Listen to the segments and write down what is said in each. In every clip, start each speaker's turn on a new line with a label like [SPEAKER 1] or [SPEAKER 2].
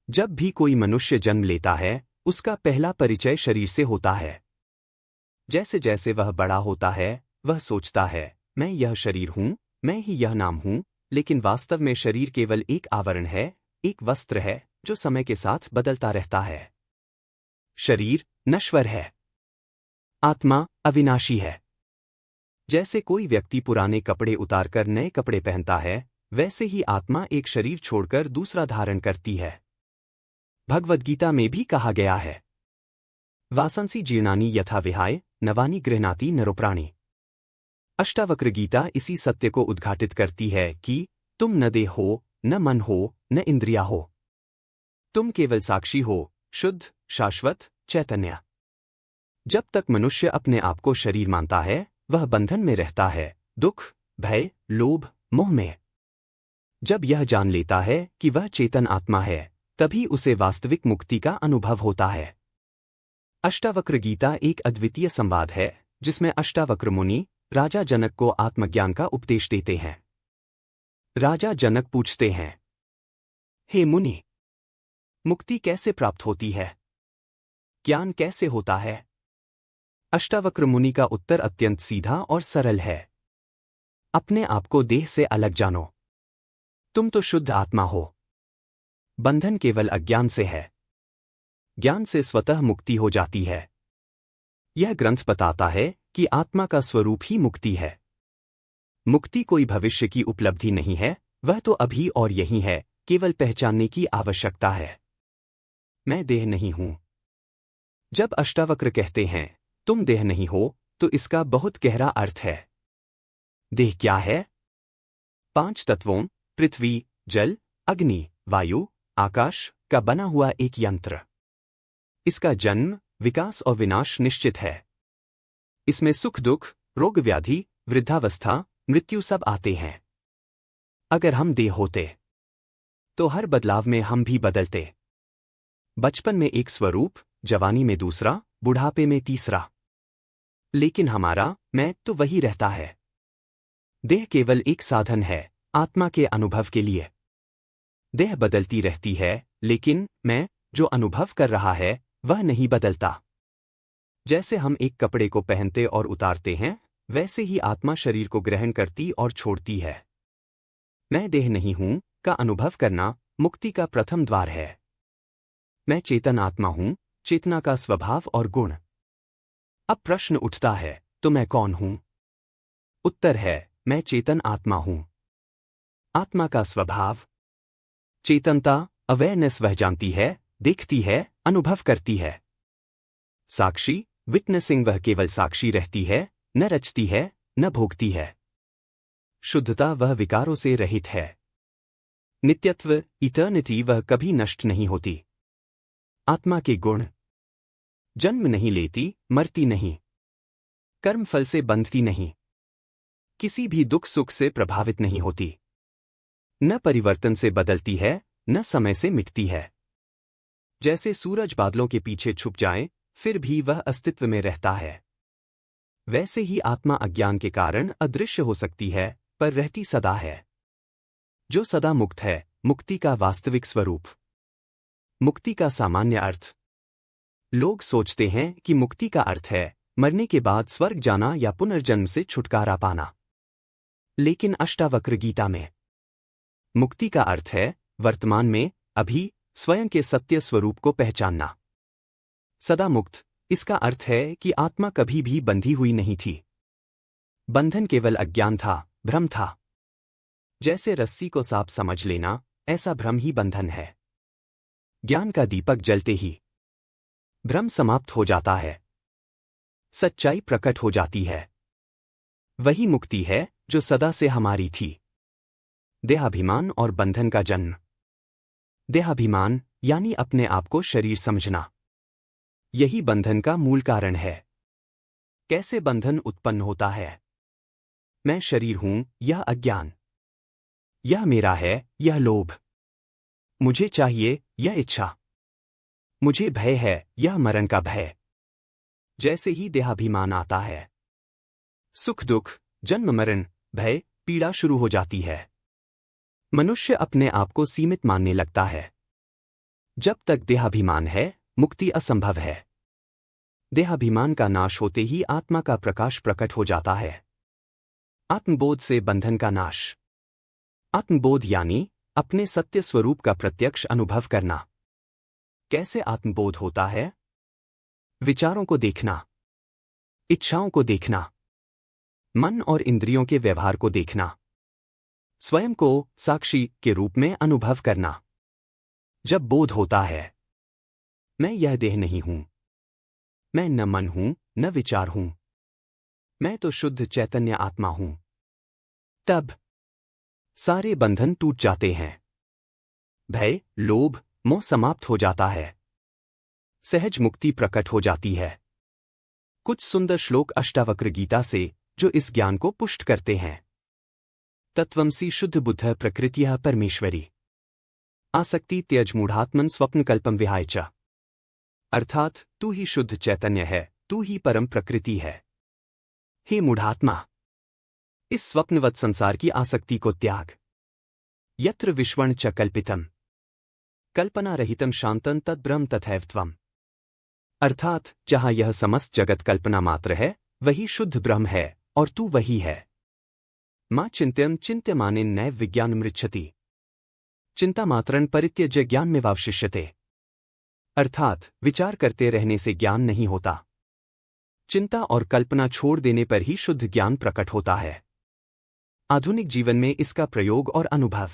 [SPEAKER 1] जब भी कोई मनुष्य जन्म लेता है उसका पहला परिचय शरीर से होता है। जैसे जैसे वह बड़ा होता है वह सोचता है मैं यह शरीर हूं, मैं ही यह नाम हूं, लेकिन वास्तव में शरीर केवल एक आवरण है, एक वस्त्र है जो समय के साथ बदलता रहता है। शरीर नश्वर है, आत्मा अविनाशी है। जैसे कोई व्यक्ति पुराने कपड़े उतारकर नए कपड़े पहनता है, वैसे ही आत्मा एक शरीर छोड़कर दूसरा धारण करती है। भगवद गीता में भी कहा गया है, वासंसी जीर्णानि यथा विहाय नवानि गृह्णाति नरोप्राणि। अष्टावक्र गीता इसी सत्य को उद्घाटित करती है कि तुम न देह हो, न मन हो, न इंद्रिया हो। तुम केवल साक्षी हो, शुद्ध, शाश्वत, चैतन्य। जब तक मनुष्य अपने आप को शरीर मानता है वह बंधन में रहता है, दुख, भय, लोभ, मोह में। जब यह जान लेता है कि वह चेतन आत्मा है तभी उसे वास्तविक मुक्ति का अनुभव होता है। अष्टावक्र गीता एक अद्वितीय संवाद है जिसमें अष्टावक्र मुनि राजा जनक को आत्मज्ञान का उपदेश देते हैं। राजा जनक पूछते हैं, हे मुनि, मुक्ति कैसे प्राप्त होती है? ज्ञान कैसे होता है? अष्टावक्र मुनि का उत्तर अत्यंत सीधा और सरल है। अपने आप को देह से अलग जानो। तुम तो शुद्ध आत्मा हो। बंधन केवल अज्ञान से है। ज्ञान से स्वतः मुक्ति हो जाती है। यह ग्रंथ बताता है कि आत्मा का स्वरूप ही मुक्ति है। मुक्ति कोई भविष्य की उपलब्धि नहीं है, वह तो अभी और यही है, केवल पहचानने की आवश्यकता है। मैं देह नहीं हूं। जब अष्टावक्र कहते हैं तुम देह नहीं हो तो इसका बहुत गहरा अर्थ है। देह क्या है? 5 तत्वों पृथ्वी, जल, अग्नि, वायु, आकाश का बना हुआ एक यंत्र। इसका जन्म, विकास और विनाश निश्चित है। इसमें सुख दुख, रोग व्याधि, वृद्धावस्था, मृत्यु सब आते हैं। अगर हम देह होते तो हर बदलाव में हम भी बदलते। बचपन में एक स्वरूप, जवानी में दूसरा, बुढ़ापे में तीसरा। लेकिन हमारा मैं तो वही रहता है। देह केवल एक साधन है आत्मा के अनुभव के लिए। देह बदलती रहती है लेकिन मैं जो अनुभव कर रहा है वह नहीं बदलता। जैसे हम एक कपड़े को पहनते और उतारते हैं वैसे ही आत्मा शरीर को ग्रहण करती और छोड़ती है। मैं देह नहीं हूं का अनुभव करना मुक्ति का प्रथम द्वार है। मैं चेतन आत्मा हूं, चेतना का स्वभाव और गुण। अब प्रश्न उठता है तो मैं कौन हूं? उत्तर है मैं चेतन आत्मा हूं। आत्मा का स्वभाव चेतनता, अवेयरनेस। वह जानती है, देखती है, अनुभव करती है। साक्षी, विटनेसिंग। वह केवल साक्षी रहती है, न रचती है, न भोगती है। शुद्धता, वह विकारों से रहित है। नित्यत्व, इटर्निटी। वह कभी नष्ट नहीं होती। आत्मा के गुण जन्म नहीं लेती, मरती नहीं, कर्म फल से बंधती नहीं, किसी भी दुख सुख से प्रभावित नहीं होती, न परिवर्तन से बदलती है, न समय से मिटती है। जैसे सूरज बादलों के पीछे छुप जाए फिर भी वह अस्तित्व में रहता है, वैसे ही आत्मा अज्ञान के कारण अदृश्य हो सकती है पर रहती सदा है। जो सदा मुक्त है, मुक्ति का वास्तविक स्वरूप। मुक्ति का सामान्य अर्थ। लोग सोचते हैं कि मुक्ति का अर्थ है मरने के बाद स्वर्ग जाना या पुनर्जन्म से छुटकारा पाना। लेकिन अष्टावक्र गीता में मुक्ति का अर्थ है वर्तमान में, अभी, स्वयं के सत्य स्वरूप को पहचानना। सदा मुक्त, इसका अर्थ है कि आत्मा कभी भी बंधी हुई नहीं थी। बंधन केवल अज्ञान था, भ्रम था। जैसे रस्सी को सांप समझ लेना, ऐसा भ्रम ही बंधन है। ज्ञान का दीपक जलते ही भ्रम समाप्त हो जाता है, सच्चाई प्रकट हो जाती है। वही मुक्ति है जो सदा से हमारी थी। देहाभिमान और बंधन का जन्म। देहाभिमान यानी अपने आप को शरीर समझना, यही बंधन का मूल कारण है। कैसे बंधन उत्पन्न होता है? मैं शरीर हूं, यह अज्ञान। यह मेरा है, यह लोभ। मुझे चाहिए, यह इच्छा। मुझे भय है, यह मरण का भय। जैसे ही देहाभिमान आता है, सुख दुख, जन्म मरण, भय, पीड़ा शुरू हो जाती है। मनुष्य अपने आप को सीमित मानने लगता है। जब तक देहाभिमान है, मुक्ति असंभव है। देहाभिमान का नाश होते ही आत्मा का प्रकाश प्रकट हो जाता है। आत्मबोध से बंधन का नाश। आत्मबोध यानी अपने सत्य स्वरूप का प्रत्यक्ष अनुभव करना। कैसे आत्मबोध होता है? विचारों को देखना, इच्छाओं को देखना, मन और इंद्रियों के व्यवहार को देखना, स्वयं को साक्षी के रूप में अनुभव करना। जब बोध होता है, मैं यह देह नहीं हूं, मैं न मन हूं न विचार हूं, मैं तो शुद्ध चैतन्य आत्मा हूं, तब सारे बंधन टूट जाते हैं। भय, लोभ, मोह समाप्त हो जाता है। सहज मुक्ति प्रकट हो जाती है। कुछ सुंदर श्लोक अष्टावक्र गीता से जो इस ज्ञान को पुष्ट करते हैं। तत्वमसि शुद्ध बुद्ध प्रकृतिः परमेश्वरी। आसक्ति त्यज मूढ़ात्मन स्वप्नकल्पम विहाय च। अर्थात तू ही शुद्ध चैतन्य है, तू ही परम प्रकृति है। हे मूढ़ात्मा, इस स्वप्नवत संसार की आसक्ति को त्याग। यत्र विश्वं च कल्पितम कल्पना रहितम शांतं तद ब्रह्म तथैव त्वम्। अर्थात जहां यह समस्त जगत कल्पना मात्र है, वही शुद्ध ब्रह्म है और तू वही है। मां चिन्त्यं चिन्त्यमानेन नैव विज्ञानमृच्छति। चिंता मात्रं परित्यज्य ज्ञानमेवावशिष्यते। अर्थात विचार करते रहने से ज्ञान नहीं होता। चिंता और कल्पना छोड़ देने पर ही शुद्ध ज्ञान प्रकट होता है। आधुनिक जीवन में इसका प्रयोग और अनुभव।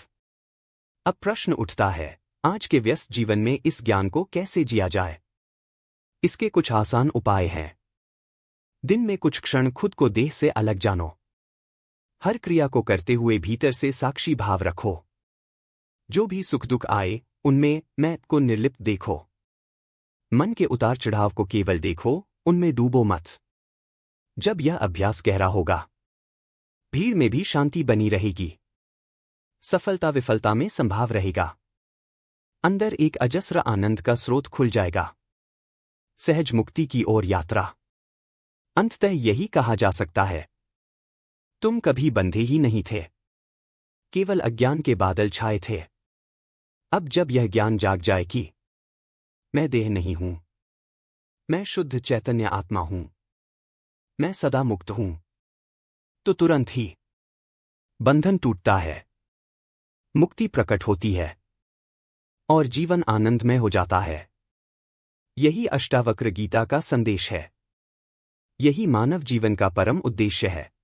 [SPEAKER 1] अब प्रश्न उठता है, आज के व्यस्त जीवन में इस ज्ञान को कैसे जिया जाए? इसके कुछ आसान उपाय हैं। दिन में कुछ क्षण खुद को देह से अलग जानो। हर क्रिया को करते हुए भीतर से साक्षी भाव रखो। जो भी सुख दुख आए, उनमें मैं को निर्लिप्त देखो। मन के उतार चढ़ाव को केवल देखो, उनमें डूबो मत। जब यह अभ्यास गहरा होगा, भीड़ में भी शांति बनी रहेगी। सफलता विफलता में संभाव रहेगा। अंदर एक अजस्र आनंद का स्रोत खुल जाएगा। सहज मुक्ति की ओर यात्रा। अंततः यही कहा जा सकता है, तुम कभी बंधे ही नहीं थे, केवल अज्ञान के बादल छाए थे। अब जब यह ज्ञान जाग जाए कि मैं देह नहीं हूं, मैं शुद्ध चैतन्य आत्मा हूं, मैं सदा मुक्त हूं, तो तुरंत ही बंधन टूटता है, मुक्ति प्रकट होती है और जीवन आनंदमय हो जाता है। यही अष्टावक्र गीता का संदेश है। यही मानव जीवन का परम उद्देश्य है।